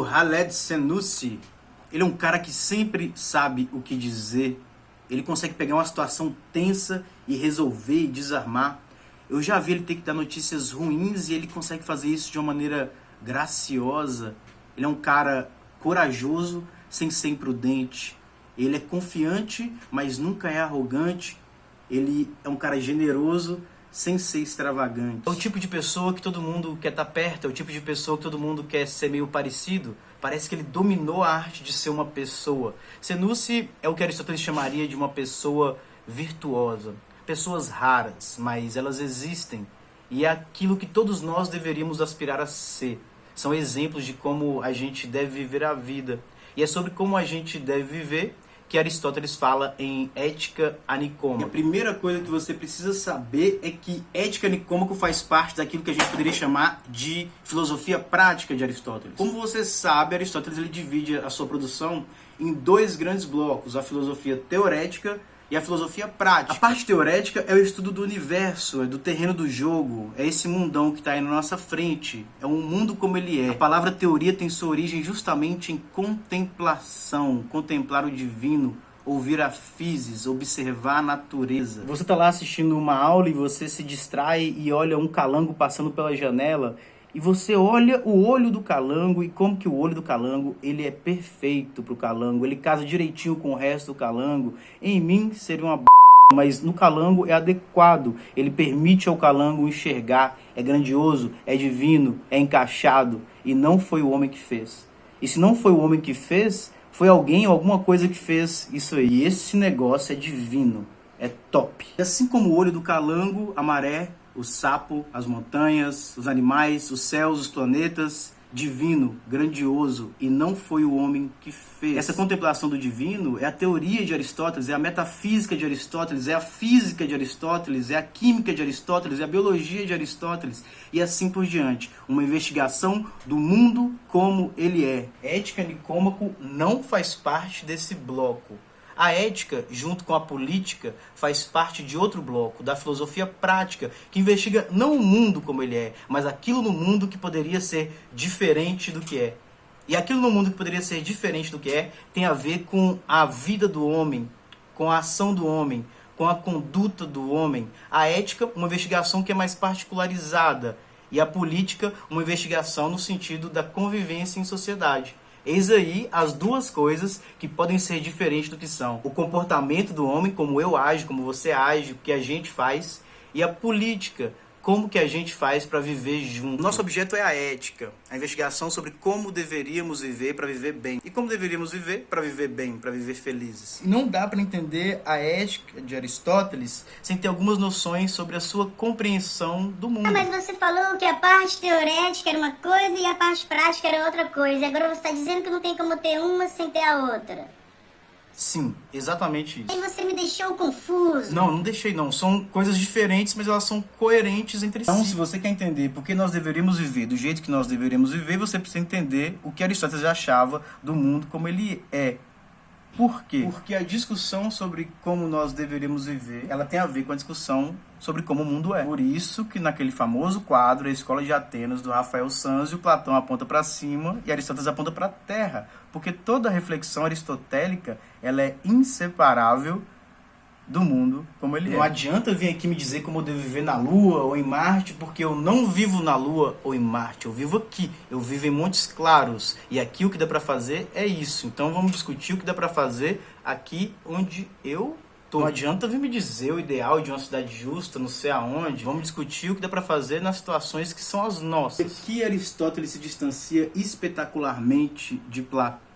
Khaled Senussi, ele é um cara que sempre sabe o que dizer. Ele consegue pegar uma situação tensa e resolver e desarmar. Eu já vi ele ter que dar notícias ruins e ele consegue fazer isso de uma maneira graciosa. Ele é um cara corajoso sem ser imprudente. Ele é confiante, mas nunca é arrogante. Ele é um cara generoso sem ser extravagante. É o tipo de pessoa que todo mundo quer estar perto, é o tipo de pessoa que todo mundo quer ser meio parecido. Parece que ele dominou a arte de ser uma pessoa. Senussi é o que Aristóteles chamaria de uma pessoa virtuosa. Pessoas raras, mas elas existem. E é aquilo que todos nós deveríamos aspirar a ser. São exemplos de como a gente deve viver a vida. E é sobre como a gente deve viver que Aristóteles fala em Ética a Nicômaco. E a primeira coisa que você precisa saber é que Ética a Nicômaco faz parte daquilo que a gente poderia chamar de filosofia prática de Aristóteles. Como você sabe, Aristóteles ele divide a sua produção em dois grandes blocos, a filosofia teorética e a filosofia prática. A parte teorética é o estudo do universo, é do terreno do jogo, é esse mundão que está aí na nossa frente, é um mundo como ele é. A palavra teoria tem sua origem justamente em contemplação, contemplar o divino, ouvir a physis, observar a natureza. Você está lá assistindo uma aula e você se distrai e olha um calango passando pela janela e você olha o olho do calango e como que o olho do calango, ele é perfeito pro calango, ele casa direitinho com o resto do calango. Em mim seria uma mas no calango é adequado, ele permite ao calango enxergar, é grandioso, é divino, é encaixado e não foi o homem que fez. E se não foi o homem que fez, foi alguém ou alguma coisa que fez isso aí. E esse negócio é divino, é top. E assim como o olho do calango, a maré, o sapo, as montanhas, os animais, os céus, os planetas, divino, grandioso, e não foi o homem que fez. Essa contemplação do divino é a teoria de Aristóteles, é a metafísica de Aristóteles, é a física de Aristóteles, é a química de Aristóteles, é a biologia de Aristóteles, e assim por diante. Uma investigação do mundo como ele é. Ética Nicômaco não faz parte desse bloco. A ética, junto com a política, faz parte de outro bloco, da filosofia prática, que investiga não o mundo como ele é, mas aquilo no mundo que poderia ser diferente do que é. E aquilo no mundo que poderia ser diferente do que é, tem a ver com a vida do homem, com a ação do homem, com a conduta do homem. A ética, uma investigação que é mais particularizada, e a política, uma investigação no sentido da convivência em sociedade. Eis aí as duas coisas que podem ser diferentes do que são. O comportamento do homem, como eu ajo, como você age, o que a gente faz. E a política, como que a gente faz para viver junto. Nosso objeto é a ética, a investigação sobre como deveríamos viver para viver bem. E como deveríamos viver para viver bem, para viver felizes. E não dá para entender a ética de Aristóteles sem ter algumas noções sobre a sua compreensão do mundo. Mas você falou que a parte teorética era uma coisa e a parte prática era outra coisa. Agora você está dizendo que não tem como ter uma sem ter a outra. Sim, exatamente isso. Aí você me deixou confuso. Não deixei não. São coisas diferentes, mas elas são coerentes entre si. Então, se você quer entender por que nós deveríamos viver do jeito que nós deveríamos viver, você precisa entender o que Aristóteles achava do mundo como ele é. Por quê? Porque a discussão sobre como nós deveríamos viver, ela tem a ver com a discussão sobre como o mundo é. Por isso que naquele famoso quadro, A Escola de Atenas, do Rafael Sanzio, Platão aponta para cima e Aristóteles aponta para a terra. Porque toda a reflexão aristotélica, ela é inseparável do mundo como ele é. Não adianta vir aqui me dizer como eu devo viver na Lua ou em Marte, porque eu não vivo na Lua ou em Marte. Eu vivo aqui, eu vivo em Montes Claros. E aqui o que dá pra fazer é isso. Então vamos discutir o que dá pra fazer aqui onde eu tô. Não adianta vir me dizer o ideal de uma cidade justa, não sei aonde. Vamos discutir o que dá pra fazer nas situações que são as nossas. Aqui Aristóteles se distancia espetacularmente de Platão.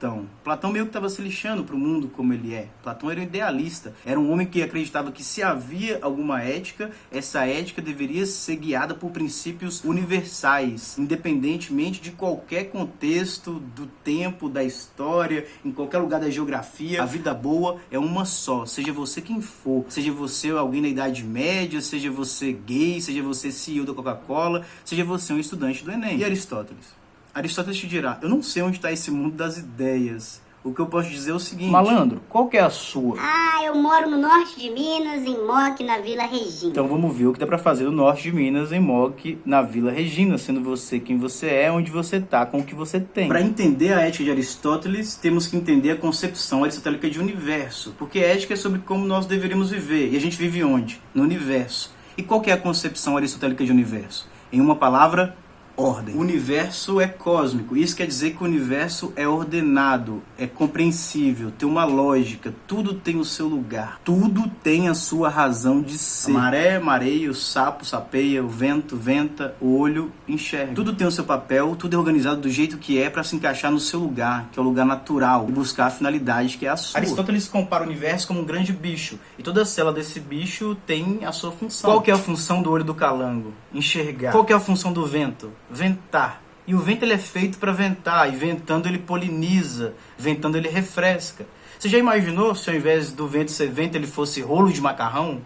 Platão meio que estava se lixando para o mundo como ele é. Platão era um idealista. Era um homem que acreditava que se havia alguma ética, essa ética deveria ser guiada por princípios universais, independentemente de qualquer contexto, do tempo, da história, em qualquer lugar da geografia. A vida boa é uma só, seja você quem for. Seja você alguém na Idade Média, seja você gay, seja você CEO da Coca-Cola, seja você um estudante do Enem. E Aristóteles? Aristóteles te dirá, eu não sei onde está esse mundo das ideias, O que eu posso dizer é o seguinte... Malandro, qual que é a sua? Ah, eu moro no norte de Minas, em Moque, na Vila Regina. Então vamos ver o que dá pra fazer no norte de Minas, em Moque, na Vila Regina, sendo você quem você é, onde você tá, com o que você tem. Para entender a ética de Aristóteles, temos que entender a concepção aristotélica de universo, porque a ética é sobre como nós deveríamos viver, e a gente vive onde? No universo. E qual que é a concepção aristotélica de universo? Em uma palavra, ordem. O universo é cósmico. Isso quer dizer que o universo é ordenado, é compreensível, tem uma lógica, tudo tem o seu lugar, tudo tem a sua razão de ser. A maré mareia, o sapo sapeia, o vento venta, o olho enxerga. Tudo tem o seu papel, tudo é organizado do jeito que é para se encaixar no seu lugar, que é o lugar natural, e buscar a finalidade que é a sua. Aristóteles compara o universo como um grande bicho, e toda célula desse bicho tem a sua função. Qual que é a função do olho do calango? Enxergar. Qual que é a função do vento? Ventar. E o vento ele é feito para ventar, e ventando ele poliniza, ventando ele refresca. Você já imaginou se ao invés do vento ser vento ele fosse rolo de macarrão?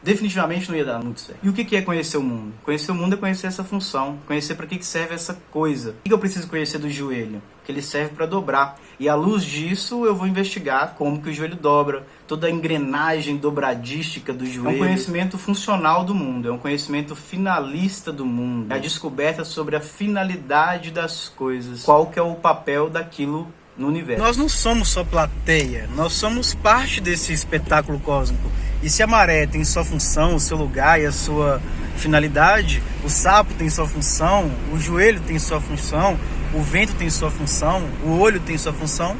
Definitivamente não ia dar muito certo. E o que é conhecer o mundo? Conhecer o mundo é conhecer essa função, conhecer para que serve essa coisa. O que eu preciso conhecer do joelho? Que ele serve para dobrar. E à luz disso eu vou investigar como que o joelho dobra, toda a engrenagem dobradística do joelho. É um conhecimento funcional do mundo, é um conhecimento finalista do mundo. É a descoberta sobre a finalidade das coisas. Qual que é o papel daquilo no universo. Nós não somos só plateia, nós somos parte desse espetáculo cósmico. E se a maré tem sua função, o seu lugar e a sua finalidade, o sapo tem sua função, o joelho tem sua função, o vento tem sua função, o olho tem sua função,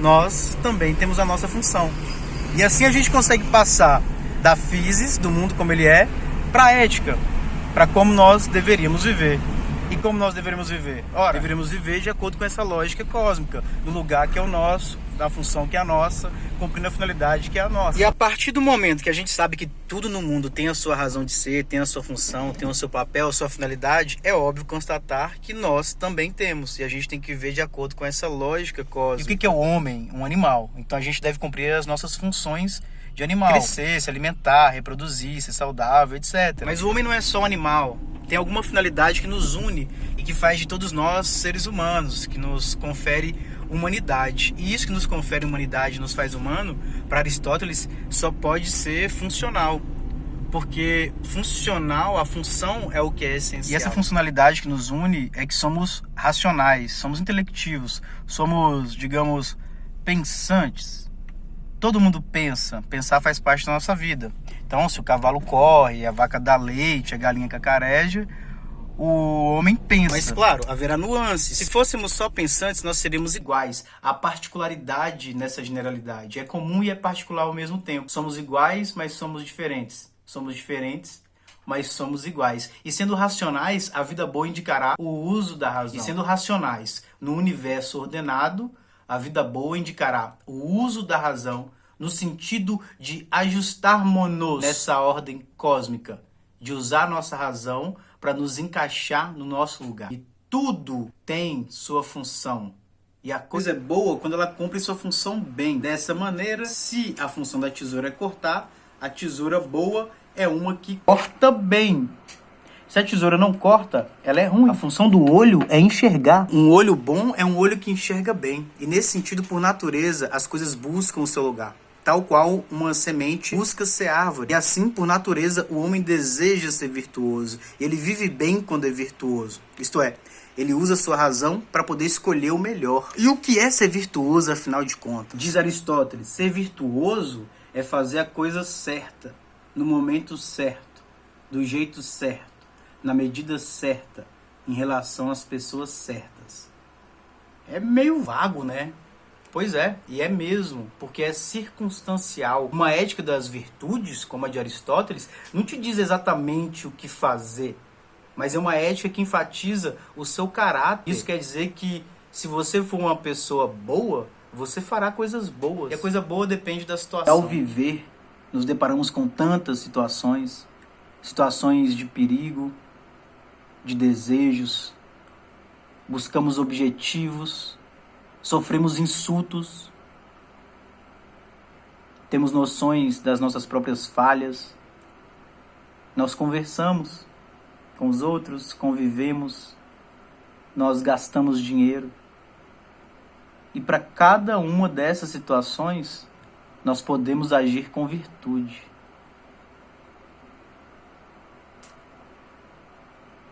nós também temos a nossa função. E assim a gente consegue passar da physis, do mundo como ele é, para a ética, para como nós deveríamos viver. E como nós deveríamos viver? Ora, deveríamos viver de acordo com essa lógica cósmica, do lugar que é o nosso, da função que é a nossa, cumprindo a finalidade que é a nossa. E a partir do momento que a gente sabe que tudo no mundo tem a sua razão de ser, tem a sua função, tem o seu papel, a sua finalidade, é óbvio constatar que nós também temos. E a gente tem que viver de acordo com essa lógica cósmica. E o que é o homem? Um animal. Então a gente deve cumprir as nossas funções de animal. Crescer, se alimentar, reproduzir, ser saudável, etc. Mas o homem não é só um animal. Tem alguma finalidade que nos une e que faz de todos nós seres humanos, que nos confere humanidade. E isso que nos confere humanidade, nos faz humano, para Aristóteles, só pode ser funcional. Porque funcional, a função é o que é essencial. E essa funcionalidade que nos une é que somos racionais, somos intelectivos, somos, digamos, pensantes. Todo mundo pensa, pensar faz parte da nossa vida. Então, se o cavalo corre, a vaca dá leite, a galinha cacareja, o homem pensa. Mas, claro, haverá nuances. Se fôssemos só pensantes, nós seríamos iguais. Há particularidade nessa generalidade. É comum e é particular ao mesmo tempo. Somos iguais, mas somos diferentes. Somos diferentes, mas somos iguais. E sendo racionais, a vida boa indicará o uso da razão. E sendo racionais no universo ordenado, a vida boa indicará o uso da razão no sentido de ajustarmos-nos nessa ordem cósmica, de usar nossa razão para nos encaixar no nosso lugar. E tudo tem sua função. E a coisa é boa quando ela cumpre sua função bem. Dessa maneira, se a função da tesoura é cortar, a tesoura boa é uma que corta bem. Se a tesoura não corta, ela é ruim. A função do olho é enxergar. Um olho bom é um olho que enxerga bem. E nesse sentido, por natureza, as coisas buscam o seu lugar. Tal qual uma semente busca ser árvore. E assim, por natureza, o homem deseja ser virtuoso. Ele vive bem quando é virtuoso. Isto é, ele usa sua razão para poder escolher o melhor. E o que é ser virtuoso, afinal de contas? Diz Aristóteles, ser virtuoso é fazer a coisa certa, no momento certo, do jeito certo, na medida certa, em relação às pessoas certas. É meio vago, né? Pois é, e é mesmo, porque é circunstancial. Uma ética das virtudes, como a de Aristóteles, não te diz exatamente o que fazer, mas é uma ética que enfatiza o seu caráter. Isso quer dizer que se você for uma pessoa boa, você fará coisas boas. E a coisa boa depende da situação. Ao viver, nos deparamos com tantas situações de perigo, de desejos, buscamos objetivos, sofremos insultos, temos noções das nossas próprias falhas, nós conversamos com os outros, convivemos, nós gastamos dinheiro, E para cada uma dessas situações, nós podemos agir com virtude.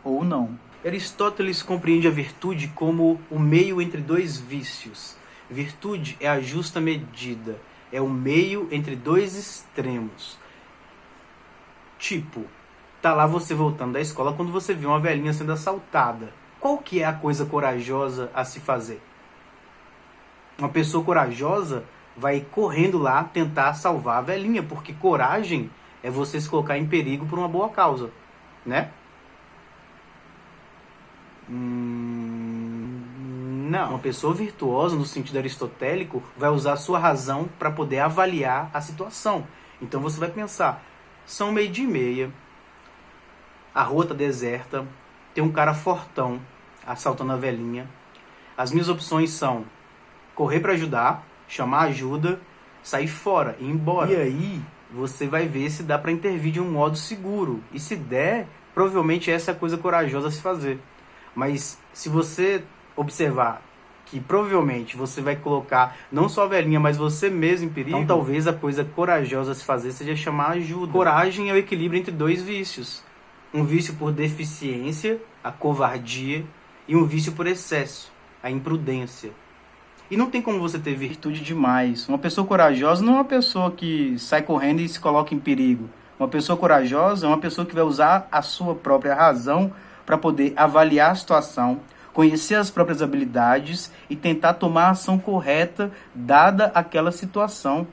Ou não. Aristóteles compreende a virtude como o meio entre dois vícios. Virtude é a justa medida, é o meio entre dois extremos. Tipo, tá lá você voltando da escola quando você vê uma velhinha sendo assaltada. Qual que é a coisa corajosa a se fazer? Uma pessoa corajosa vai correndo lá tentar salvar a velhinha, porque coragem é você se colocar em perigo por uma boa causa, né? Não. Uma pessoa virtuosa, no sentido aristotélico, vai usar a sua razão para poder avaliar a situação. Então você vai pensar, são 12:30, a rua tá deserta, tem um cara fortão assaltando a velhinha. As minhas opções são correr para ajudar, chamar ajuda, sair fora e ir embora. E aí você vai ver se dá para intervir de um modo seguro. E se der, provavelmente essa é a coisa corajosa a se fazer. Mas se você observar que provavelmente você vai colocar não só a velhinha, mas você mesmo em perigo, então talvez a coisa corajosa a se fazer seja chamar ajuda. Coragem é o equilíbrio entre dois vícios. Um vício por deficiência, a covardia, e um vício por excesso, a imprudência. E não tem como você ter virtude demais. Uma pessoa corajosa não é uma pessoa que sai correndo e se coloca em perigo. Uma pessoa corajosa é uma pessoa que vai usar a sua própria razão para poder avaliar a situação, conhecer as próprias habilidades e tentar tomar a ação correta dada aquela situação.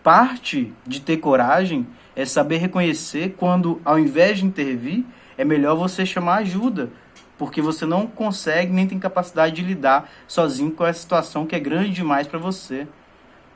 Parte de ter coragem é saber reconhecer quando, ao invés de intervir, é melhor você chamar ajuda, porque você não consegue nem tem capacidade de lidar sozinho com essa situação que é grande demais para você.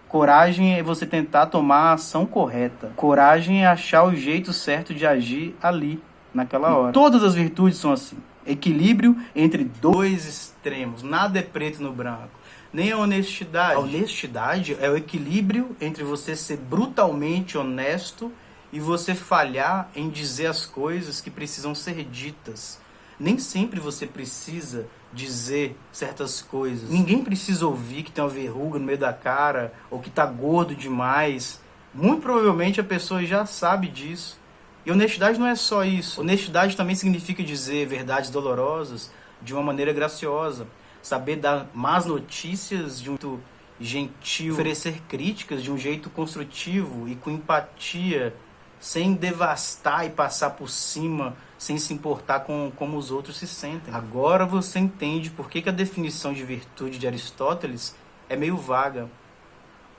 Coragem é você tentar tomar a ação correta. Coragem é achar o jeito certo de agir ali, naquela hora. E todas as virtudes são assim. Equilíbrio entre dois extremos. Nada é preto no branco. Nem a honestidade. A honestidade é o equilíbrio entre você ser brutalmente honesto e você falhar em dizer as coisas que precisam ser ditas. Nem sempre você precisa dizer certas coisas. Ninguém precisa ouvir que tem uma verruga no meio da cara ou que tá gordo demais. Muito provavelmente a pessoa já sabe disso. E honestidade não é só isso. Honestidade também significa dizer verdades dolorosas de uma maneira graciosa. Saber dar más notícias de um jeito gentil. Oferecer críticas de um jeito construtivo e com empatia, sem devastar e passar por cima, sem se importar com como os outros se sentem. Agora você entende por que a definição de virtude de Aristóteles é meio vaga.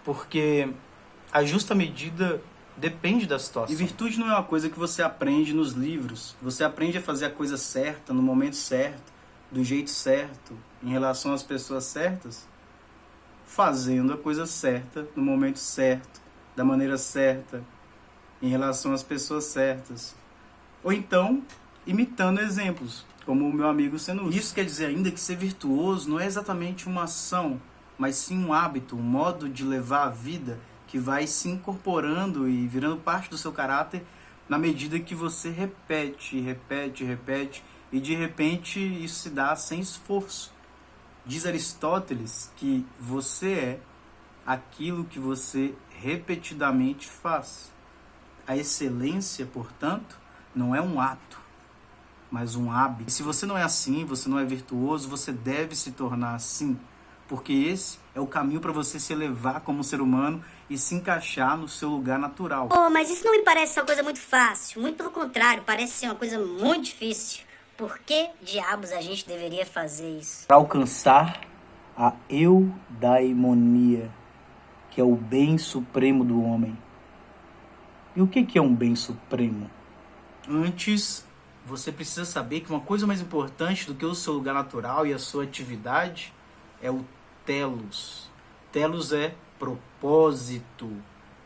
Porque a justa medida depende da situação. E virtude não é uma coisa que você aprende nos livros. Você aprende a fazer a coisa certa, no momento certo, do jeito certo, em relação às pessoas certas, fazendo a coisa certa, no momento certo, da maneira certa, em relação às pessoas certas. Ou então, imitando exemplos, como o meu amigo Senus. Isso quer dizer ainda que ser virtuoso não é exatamente uma ação, mas sim um hábito, um modo de levar a vida que vai se incorporando e virando parte do seu caráter na medida que você repete, e de repente isso se dá sem esforço. Diz Aristóteles que você é aquilo que você repetidamente faz. A excelência, portanto, não é um ato, mas um hábito. E se você não é assim, você não é virtuoso, você deve se tornar assim, porque esse é o caminho para você se elevar como ser humano e se encaixar no seu lugar natural. Pô, mas isso não me parece uma coisa muito fácil. Muito pelo contrário, parece ser uma coisa muito difícil. Por que diabos a gente deveria fazer isso? Para alcançar a eudaimonia, que é o bem supremo do homem. E o que é um bem supremo? Antes, você precisa saber que uma coisa mais importante do que o seu lugar natural e a sua atividade é o telos. Telos é propósito,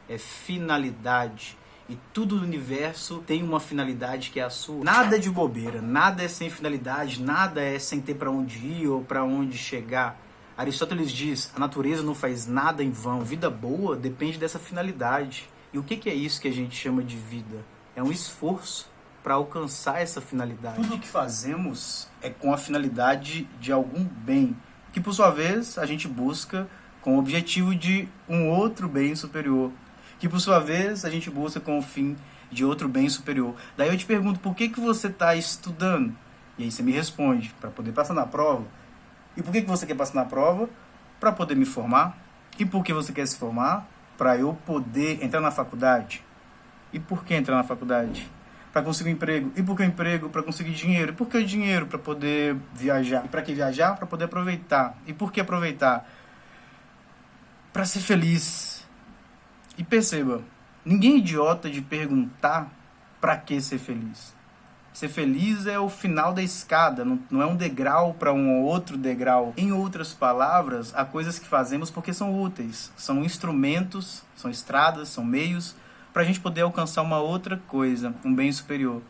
é finalidade. E tudo no universo tem uma finalidade que é a sua. Nada é de bobeira, nada é sem finalidade, nada é sem ter para onde ir ou para onde chegar. Aristóteles diz, a natureza não faz nada em vão. Vida boa depende dessa finalidade. E o que é isso que a gente chama de vida? É um esforço para alcançar essa finalidade. Tudo o que fazemos é com a finalidade de algum bem. que por sua vez a gente busca com o objetivo de um outro bem superior, que por sua vez a gente busca com o fim de outro bem superior. Daí eu te pergunto, por que você está estudando? E aí você me responde, para poder passar na prova. E por que você quer passar na prova? Para poder me formar. E por que você quer se formar? Para eu poder entrar na faculdade. E por que entrar na faculdade? Para conseguir um emprego. E por que emprego? Para conseguir dinheiro. E por que dinheiro? Para poder viajar. E para que viajar? Para poder aproveitar. E por que aproveitar? Para ser feliz. E perceba, ninguém é idiota de perguntar para que ser feliz. Ser feliz é o final da escada, não é um degrau para um outro degrau. Em outras palavras, há coisas que fazemos porque são úteis. São instrumentos, são estradas, são meios para a gente poder alcançar uma outra coisa, um bem superior.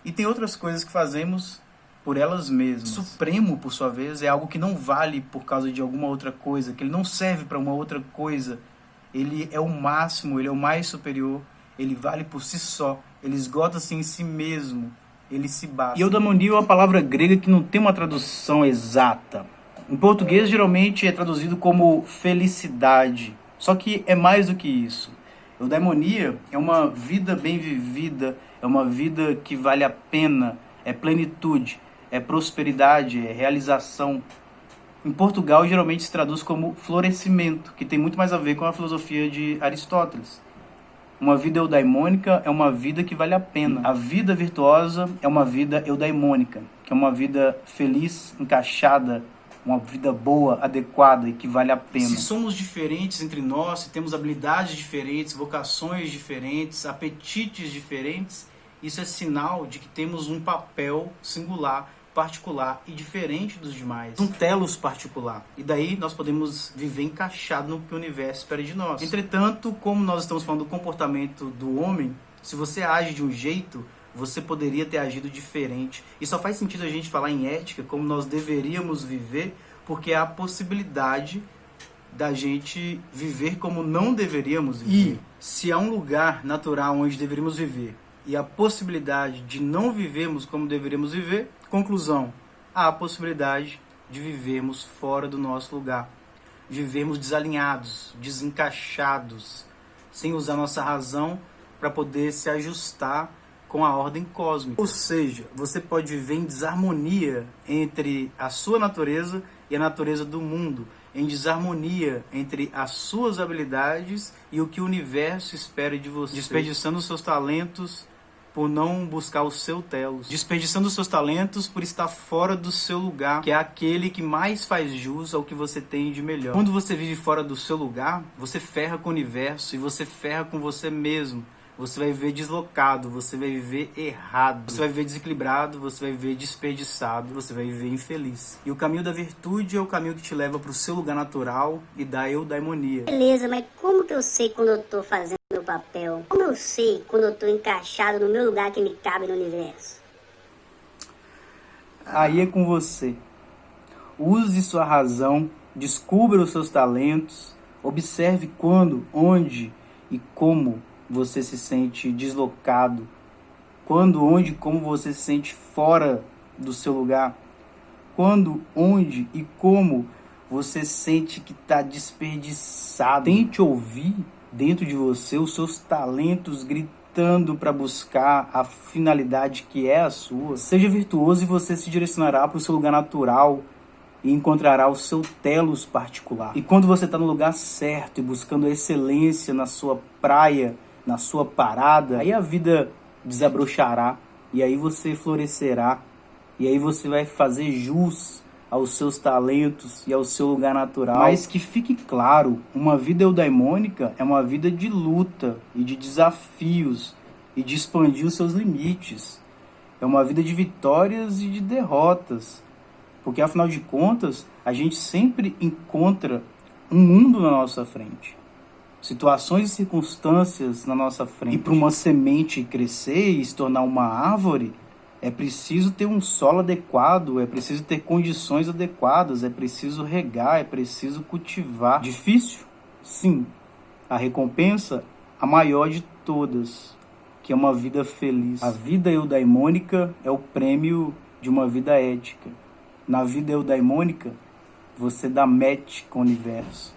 E tem outras coisas que fazemos por elas mesmas. Supremo, por sua vez, é algo que não vale por causa de alguma outra coisa, que ele não serve para uma outra coisa. Ele é o máximo, ele é o mais superior, ele vale por si só, ele esgota-se em si mesmo, ele se basta. E eudaimonia é uma palavra grega que não tem uma tradução exata. Em português, geralmente é traduzido como felicidade, só que é mais do que isso. Eudaimonia é uma vida bem vivida, é uma vida que vale a pena, é plenitude, é prosperidade, é realização. Em Portugal, geralmente se traduz como florescimento, que tem muito mais a ver com a filosofia de Aristóteles. Uma vida eudaimônica é uma vida que vale a pena. A vida virtuosa é uma vida eudaimônica, que é uma vida feliz, encaixada, uma vida boa, adequada e que vale a pena. Se somos diferentes entre nós, se temos habilidades diferentes, vocações diferentes, apetites diferentes, isso é sinal de que temos um papel singular, particular e diferente dos demais. Um telos particular. E daí nós podemos viver encaixado no que o universo espera de nós. Entretanto, como nós estamos falando do comportamento do homem, se você age de um jeito, você poderia ter agido diferente. E só faz sentido a gente falar em ética, como nós deveríamos viver, porque há a possibilidade da gente viver como não deveríamos viver. E se há um lugar natural onde deveríamos viver e a possibilidade de não vivermos como deveríamos viver, conclusão, há a possibilidade de vivermos fora do nosso lugar, de vivermos desalinhados, desencaixados, sem usar nossa razão para poder se ajustar com a ordem cósmica. Ou seja, você pode viver em desarmonia entre a sua natureza e a natureza do mundo, em desarmonia entre as suas habilidades e o que o universo espera de você, desperdiçando os seus talentos por não buscar o seu telos, desperdiçando os seus talentos por estar fora do seu lugar, que é aquele que mais faz jus ao que você tem de melhor. Quando você vive fora do seu lugar, você ferra com o universo e você ferra com você mesmo. Você vai viver deslocado, você vai viver errado, você vai viver desequilibrado, você vai viver desperdiçado, você vai viver infeliz. E o caminho da virtude é o caminho que te leva para o seu lugar natural e da eudaimonia. Beleza, mas como que eu sei quando eu tô fazendo meu papel? Como eu sei quando eu tô encaixado no meu lugar que me cabe no universo? Aí é com você. Use sua razão, descubra os seus talentos, observe quando, onde e como você se sente deslocado, quando, onde, como você se sente fora do seu lugar, quando, onde e como você sente que está desperdiçado. Tente ouvir dentro de você os seus talentos gritando para buscar a finalidade que é a sua. Seja virtuoso e você se direcionará para o seu lugar natural e encontrará o seu telos particular. E quando você está no lugar certo e buscando a excelência na sua praia, na sua parada, aí a vida desabrochará, e aí você florescerá, e aí você vai fazer jus aos seus talentos e ao seu lugar natural. Mas que fique claro, uma vida eudaimônica é uma vida de luta e de desafios e de expandir os seus limites. É uma vida de vitórias e de derrotas, porque afinal de contas, a gente sempre encontra um mundo na nossa frente. Situações e circunstâncias na nossa frente. E para uma semente crescer e se tornar uma árvore, é preciso ter um solo adequado, é preciso ter condições adequadas, é preciso regar, é preciso cultivar. Difícil? Sim. A recompensa, a maior de todas, que é uma vida feliz. A vida eudaimônica é o prêmio de uma vida ética. Na vida eudaimônica, você dá match com o universo.